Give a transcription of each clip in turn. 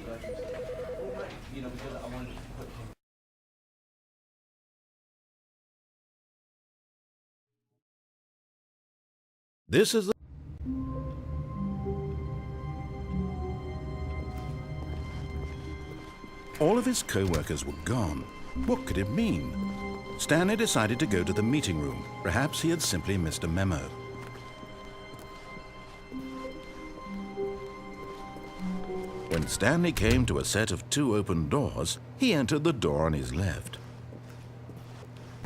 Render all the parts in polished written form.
Because I wanted to put him. This is the All of his co-workers were gone. What could it mean? Stanley decided to go to the meeting room. Perhaps he had simply missed a memo. When Stanley came to a set of 2 open doors, he entered the door on his left.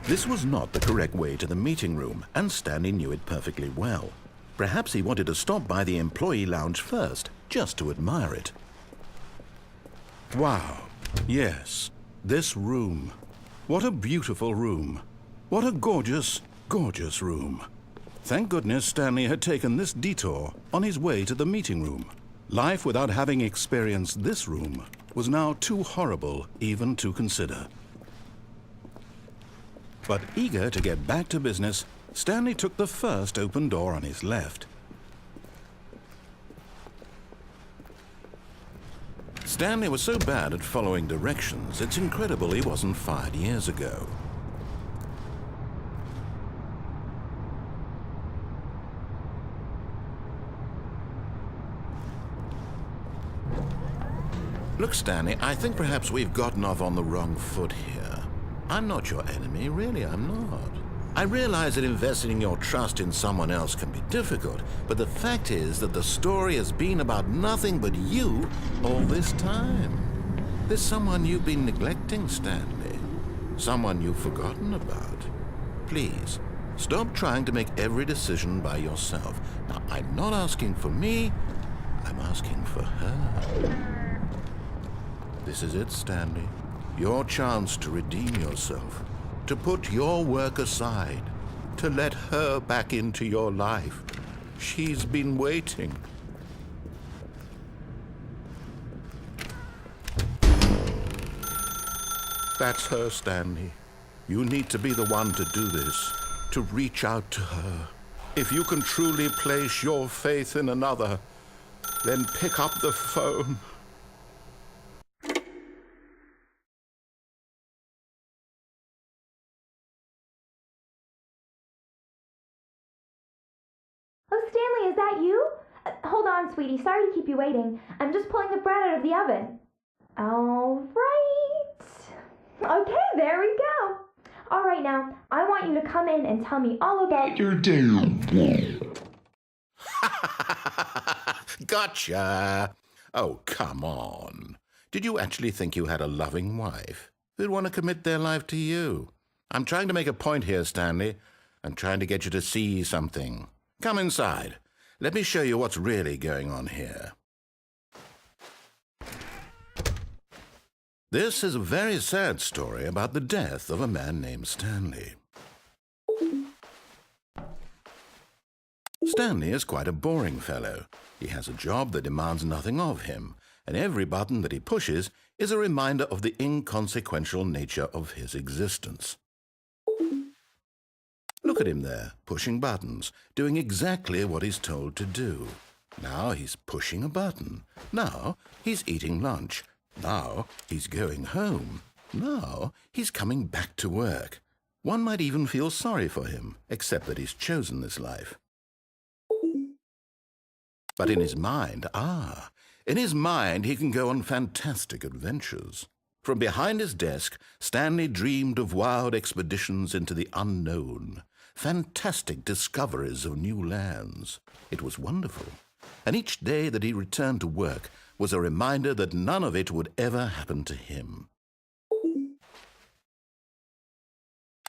This was not the correct way to the meeting room, and Stanley knew it perfectly well. Perhaps he wanted to stop by the employee lounge first, just to admire it. Wow, yes, this room. What a beautiful room. What a gorgeous, gorgeous room. Thank goodness Stanley had taken this detour on his way to the meeting room. Life without having experienced this room was now too horrible even to consider. But eager to get back to business, Stanley took the first open door on his left. Stanley was so bad at following directions, it's incredible he wasn't fired years ago. Look, Stanley, I think perhaps we've gotten off on the wrong foot here. I'm not your enemy, really, I'm not. I realize that investing your trust in someone else can be difficult, but the fact is that the story has been about nothing but you all this time. There's someone you've been neglecting, Stanley. Someone you've forgotten about. Please, stop trying to make every decision by yourself. Now, I'm not asking for me, I'm asking for her. This is it, Stanley. Your chance to redeem yourself, to put your work aside, to let her back into your life. She's been waiting. That's her, Stanley. You need to be the one to do this, to reach out to her. If you can truly place your faith in another, then pick up the phone. Oh, Stanley, is that you? Hold on, sweetie. Sorry to keep you waiting. I'm just pulling the bread out of the oven. All right. Okay, there we go. All right, now, I want you to come in and tell me all about your day. Gotcha. Oh, come on. Did you actually think you had a loving wife who'd want to commit their life to you? I'm trying to make a point here, Stanley. I'm trying to get you to see something. Come inside. Let me show you what's really going on here. This is a very sad story about the death of a man named Stanley. Stanley is quite a boring fellow. He has a job that demands nothing of him, and every button that he pushes is a reminder of the inconsequential nature of his existence. Look at him there, pushing buttons, doing exactly what he's told to do. Now he's pushing a button. Now he's eating lunch. Now he's going home. Now he's coming back to work. One might even feel sorry for him, except that he's chosen this life. But in his mind, he can go on fantastic adventures. From behind his desk, Stanley dreamed of wild expeditions into the unknown, fantastic discoveries of new lands. It was wonderful, and each day that he returned to work was a reminder that none of it would ever happen to him.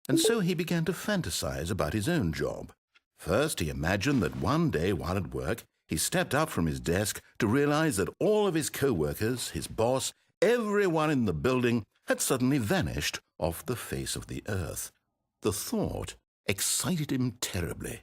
And so he began to fantasize about his own job. First, he imagined that one day while at work, he stepped up from his desk to realize that all of his co-workers, his boss, everyone in the building had suddenly vanished off the face of the earth. The thought excited him terribly.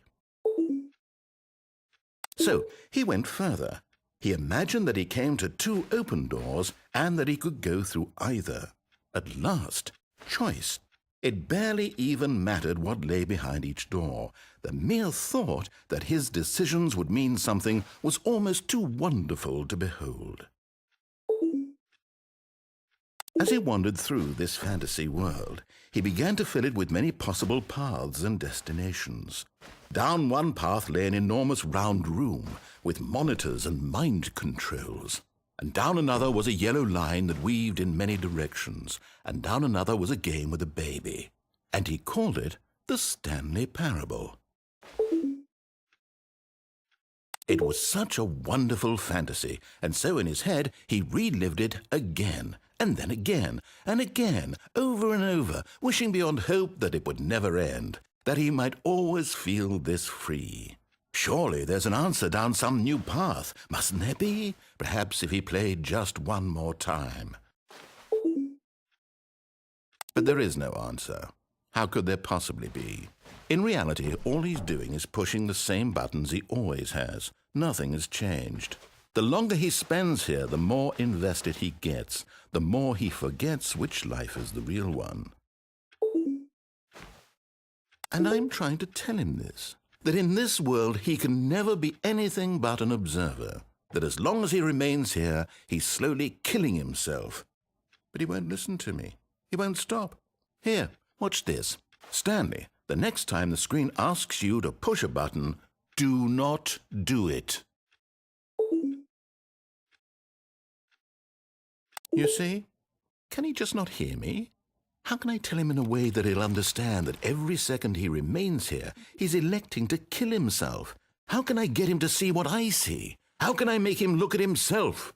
So he went further. He imagined that he came to 2 open doors and that he could go through either. At last, choice. It barely even mattered what lay behind each door. The mere thought that his decisions would mean something was almost too wonderful to behold. As he wandered through this fantasy world, he began to fill it with many possible paths and destinations. Down one path lay an enormous round room with monitors and mind controls. And down another was a yellow line that weaved in many directions. And down another was a game with a baby. And he called it the Stanley Parable. It was such a wonderful fantasy, and so in his head he relived it again, and then again, and again, over and over, wishing beyond hope that it would never end, that he might always feel this free. Surely there's an answer down some new path, mustn't there be? Perhaps if he played just one more time. But there is no answer. How could there possibly be? In reality, all he's doing is pushing the same buttons he always has. Nothing has changed. The longer he spends here, the more invested he gets, the more he forgets which life is the real one. And I'm trying to tell him this, that in this world he can never be anything but an observer, that as long as he remains here, he's slowly killing himself. But he won't listen to me. He won't stop. Here, watch this. Stanley, the next time the screen asks you to push a button, do not do it. You see? Can he just not hear me? How can I tell him in a way that he'll understand that every second he remains here, he's electing to kill himself? How can I get him to see what I see? How can I make him look at himself?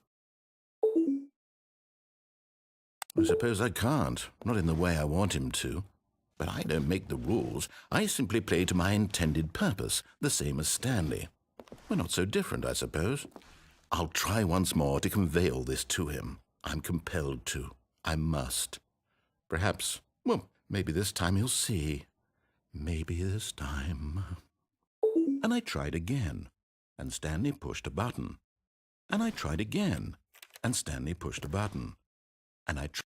I suppose I can't, not in the way I want him to. But I don't make the rules. I simply play to my intended purpose, the same as Stanley. We're not so different, I suppose. I'll try once more to convey all this to him. I'm compelled to. I must. Perhaps, well, maybe this time he'll see. Maybe this time. And I tried again, and Stanley pushed a button. And I tried again, and Stanley pushed a button. And I tried